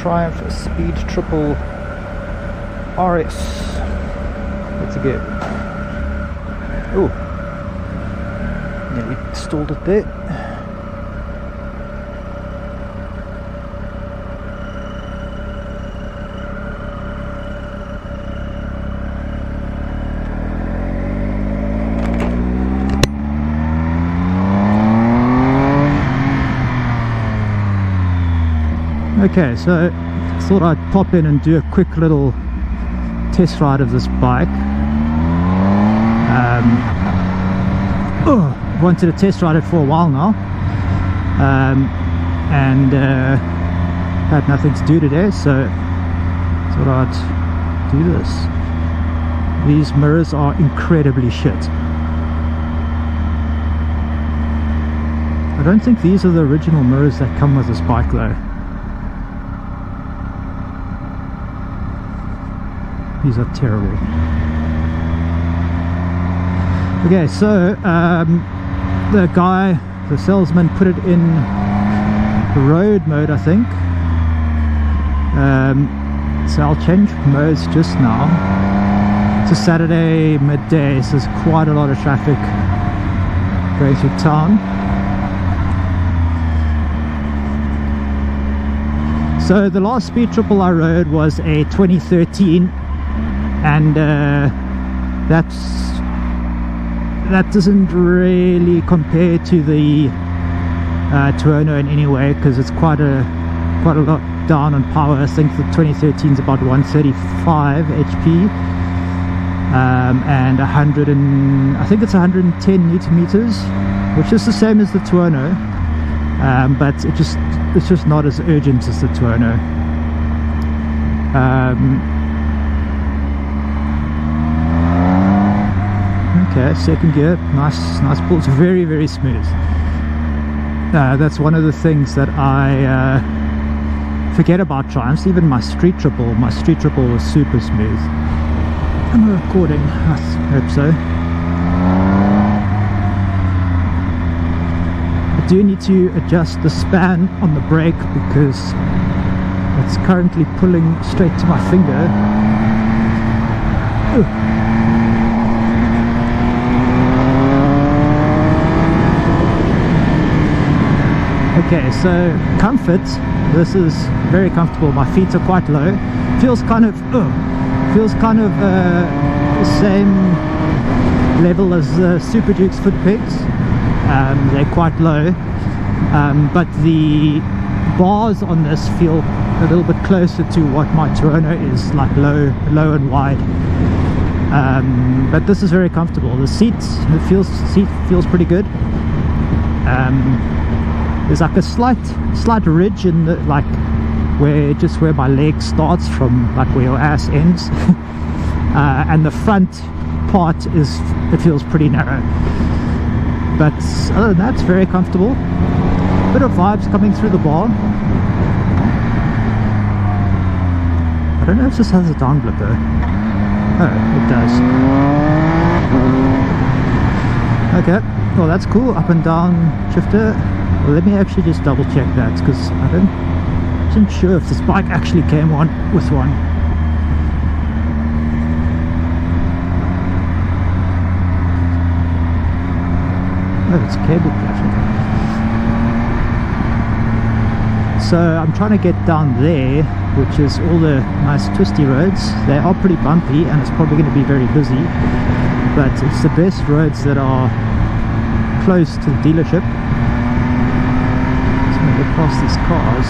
Triumph Speed Triple RS. Let's go. Oh, nearly stalled it there. Okay, so thought I'd pop in and do a quick little test ride of this bike. Wanted to test ride it for a while now, and had nothing to do today, so thought I'd do this. These mirrors are incredibly shit. I don't think these are the original mirrors that come with this bike though. These are terrible. Okay, so the salesman put it in road mode, I think. So I'll change modes just now. It's a Saturday midday, so there's quite a lot of traffic going through town. So the last Speed Triple I rode was a 2013, and that doesn't really compare to the Tuono in any way, because it's quite a lot down on power. I think the 2013 is about 135 HP, and I think it's 110 Newton meters, which is the same as the Tuono, but it's just not as urgent as the Tuono. Okay, second gear, nice pull. It's very, very smooth. That's one of the things that I forget about Triumphs. Even my Street Triple was super smooth. Am I recording? I hope so. I do need to adjust the span on the brake because it's currently pulling straight to my finger. Ooh. Okay, so comfort, this is very comfortable. My feet are quite low. Feels kind of the same level as the Super Duke's foot pegs. They're quite low, but the bars on this feel a little bit closer to what my Tuono is, like low and wide. But this is very comfortable. The seat feels pretty good. There's like a slight ridge in the, like where my leg starts from, like where your ass ends, and the front part feels pretty narrow. But other than that, it's very comfortable. Bit of vibes coming through the bar. I don't know if this has a down blip though. Oh, it does. Okay, well that's cool. Up and down shifter. Well, let me actually just double check that, because I wasn't sure if this bike actually came with one. Oh, it's cable clutch. So I'm trying to get down there, which is all the nice twisty roads. They are pretty bumpy and it's probably going to be very busy, but it's the best roads that are close to the dealership. So I'm going to get past these cars.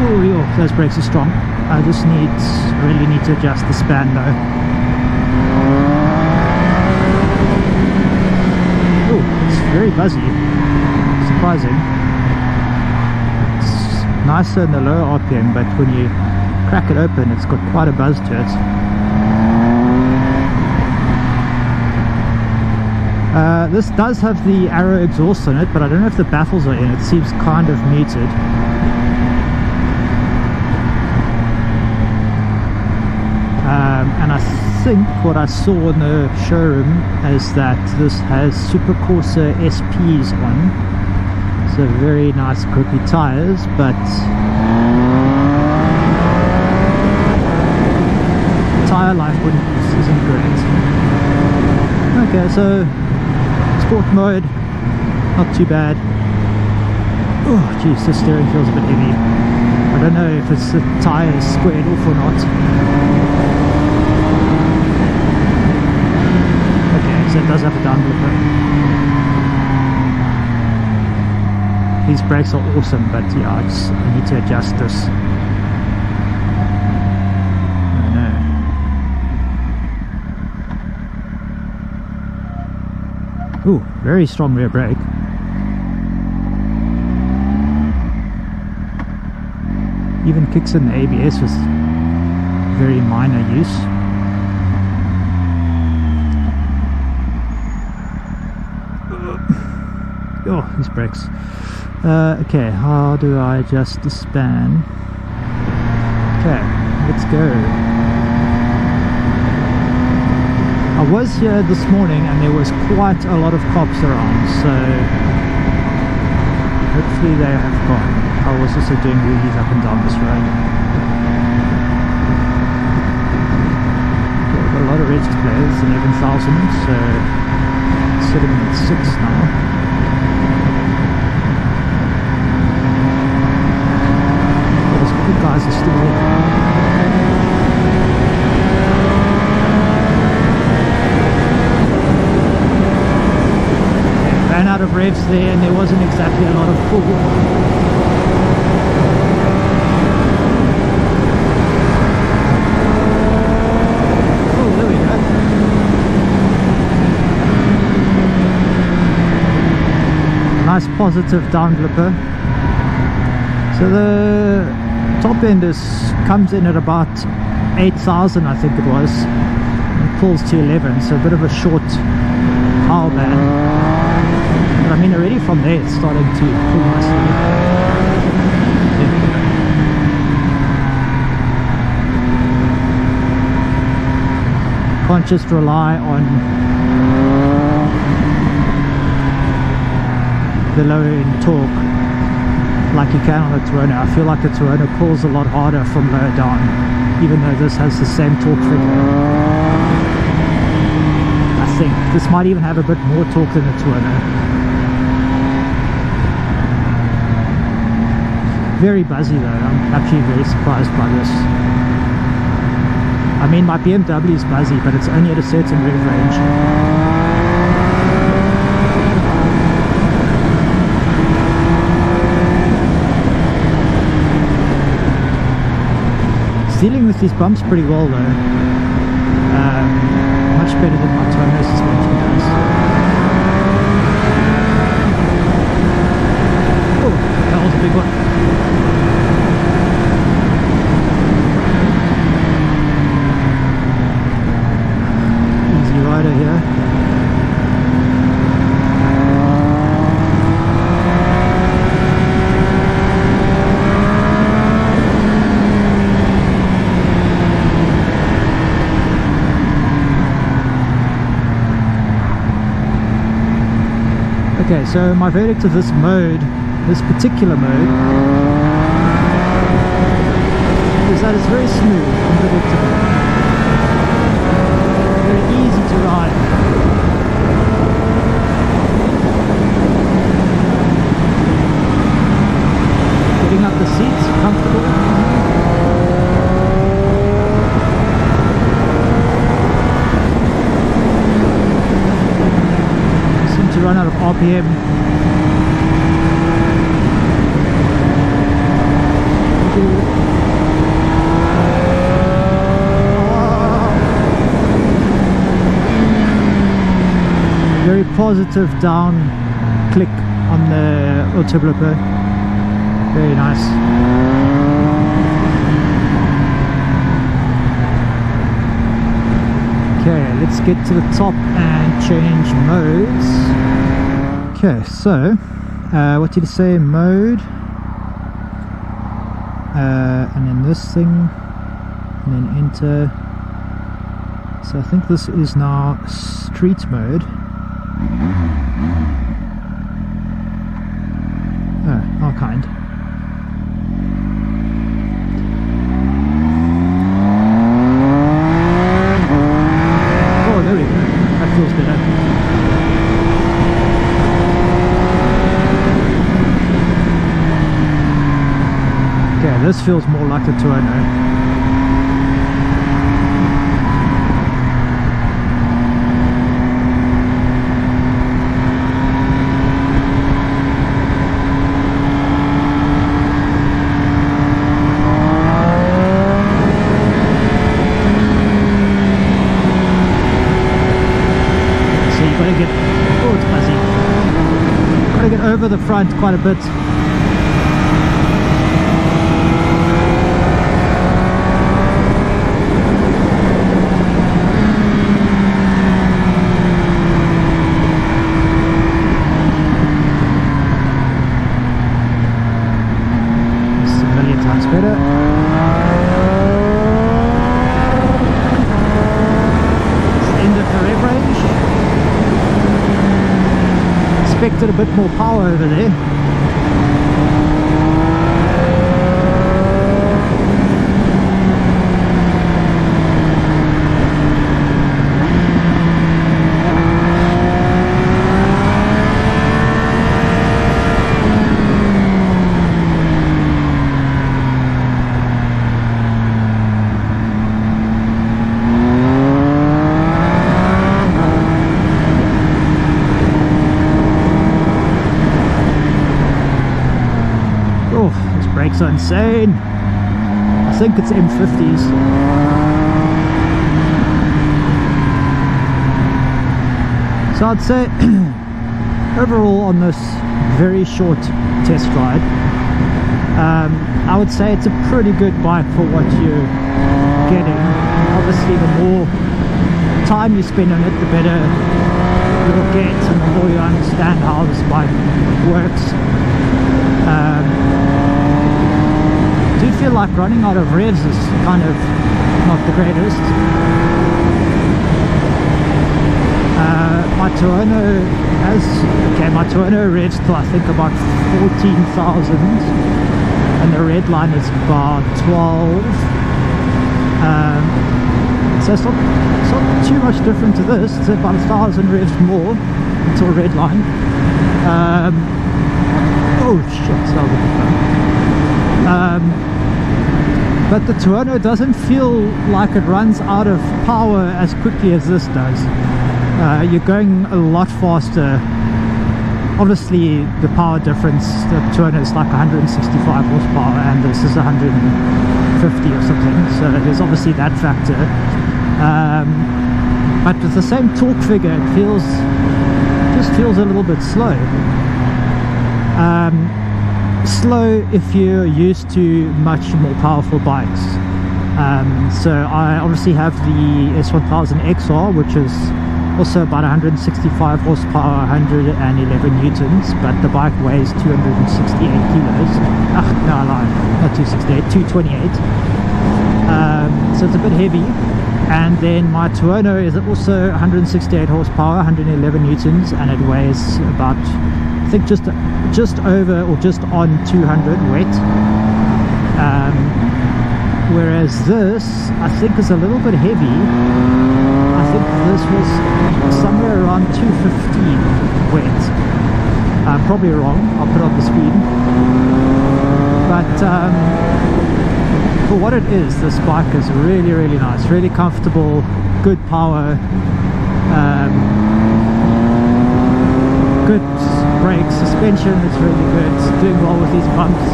Oh, those brakes are strong. I just really need to adjust the span though. Very buzzy, surprising. It's nicer in the lower RPM, but when you crack it open, it's got quite a buzz to it. This does have the Arrow exhaust on it, but I don't know if the baffles are in. It seems kind of muted. And I think what I saw in the showroom is that this has Super Corsa SPs on, So very nice grippy tires, but tire life isn't great. Okay, so sport mode, not too bad. Oh geez, the steering feels a bit heavy. I don't know if it's the tire squared off or not. Okay, so it does have a down flipper. These brakes are awesome, but yeah, I need to adjust this. Oh no. Ooh, very strong rear brake. Even kicks in the ABS with very minor use. Oh, these brakes. Okay, how do I adjust the span? Okay, let's go. I was here this morning and there was quite a lot of cops around, so hopefully they have gone. I was also doing wheelies up and down this road. Okay, I've got a lot of registered players, 11,000, so sitting at 6 now. The guys are still there. Ran out of revs there and there wasn't exactly a lot of pull. Oh, there we go. Nice positive down flipper. So the top end comes in at about 8,000, I think it was, and pulls to 11, so a bit of a short power band. But I mean, already from there it's starting to pull nicely. Can't just rely on the lower end torque like you can on the Torona. I feel like the Torona pulls a lot harder from lower down, even though this has the same torque figure. I think this might even have a bit more torque than the Torona. Very buzzy though, I'm actually very surprised by this. I mean, my BMW is buzzy, but it's only at a certain rev range. Dealing with these bumps pretty well though, much better than my Tono suspension does. Oh, that was a big one. Easy rider here. Okay, so my verdict of this mode, this particular mode, is that it's very smooth and predictable. Very easy to ride. Getting up the seats, comfortable. To run out of RPM. Very positive down click on the auto blipper. Very nice. Okay, let's get to the top and change modes. Okay, so what did it say? Mode, and then this thing, and then enter. So I think this is now street mode. How kind. Oh, there we go. That feels better. Okay, this feels more like the Tuono. Over the front quite a bit. It's a million times better. It's the end of the rev range. Expected a bit more power over there. Brakes are insane. I think it's M50s. So I'd say overall on this very short test ride, I would say it's a pretty good bike for what you're getting. Obviously the more time you spend on it, the better you'll get and the more you understand how this bike works. I do feel like running out of revs is kind of not the greatest. My Tuono has, okay, my Tuono revs to I think about 14,000 and the red line is about 12. So it's not too much different to this. It's about 1,000 revs more until red line. Oh shit, that was a bit fun. But the Tuono doesn't feel like it runs out of power as quickly as this does. You're going a lot faster. Obviously the power difference, the Tuono is like 165 horsepower and this is 150 or something, so there's obviously that factor. But with the same torque figure, it just feels a little bit slow. Slow if you're used to much more powerful bikes. So I obviously have the S1000 XR, which is also about 165 horsepower, 111 newtons, but the bike weighs 268 kilos. No, I lied, not 268, 228. So it's a bit heavy. And then my Tuono is also 168 horsepower, 111 newtons, and it weighs about, I think just over or just on 200 wet. Whereas this, I think, is a little bit heavy. I think this was somewhere around 215 wet. I'm probably wrong, I'll put on the speed. But for what it is, this bike is really, really nice, really comfortable, good power, good brakes, suspension is really good, it's doing well with these bumps.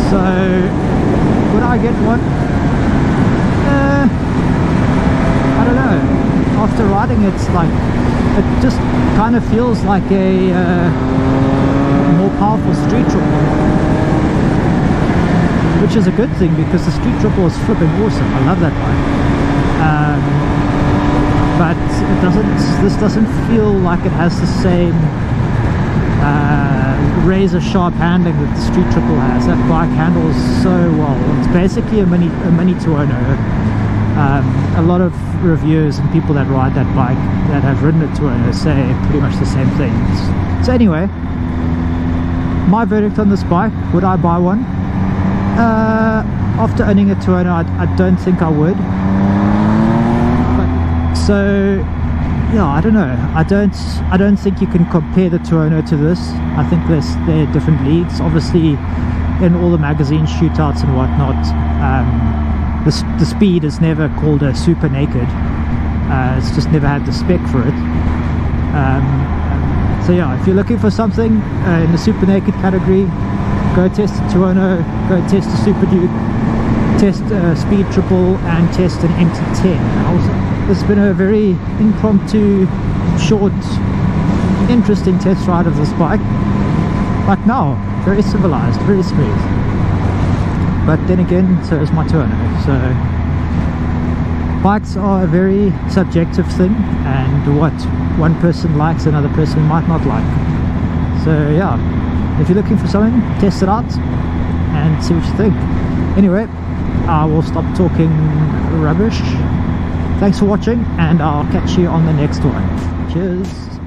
So would I get one? I don't know. After riding it just kind of feels like a more powerful street triple, which is a good thing because the street triple is flipping awesome. I love that bike. But this doesn't feel like it has the same razor sharp handling that the street triple has. That bike handles so well. It's basically a mini Tuono. A lot of reviewers and people that ride that bike that have ridden a Tuono say pretty much the same things. So anyway, my verdict on this bike, would I buy one? After owning a 200, I don't think I would. But, so yeah, I don't know. I don't think you can compare the 200 to this. I think they're different leagues. Obviously, in all the magazine shootouts and whatnot, the Speed is never called a super naked. It's just never had the spec for it. So yeah, if you're looking for something in the super naked category, go test the 200, go test the Super Duke, test Speed Triple, and test an MT10. It's been a very impromptu, short, interesting test ride of this bike. But now, very civilized, very smooth. But then again, so is my 200. So bikes are a very subjective thing, and what one person likes, another person might not like. So yeah, if you're looking for something, test it out and see what you think. Anyway, I will stop talking rubbish. Thanks for watching, and I'll catch you on the next one. Cheers.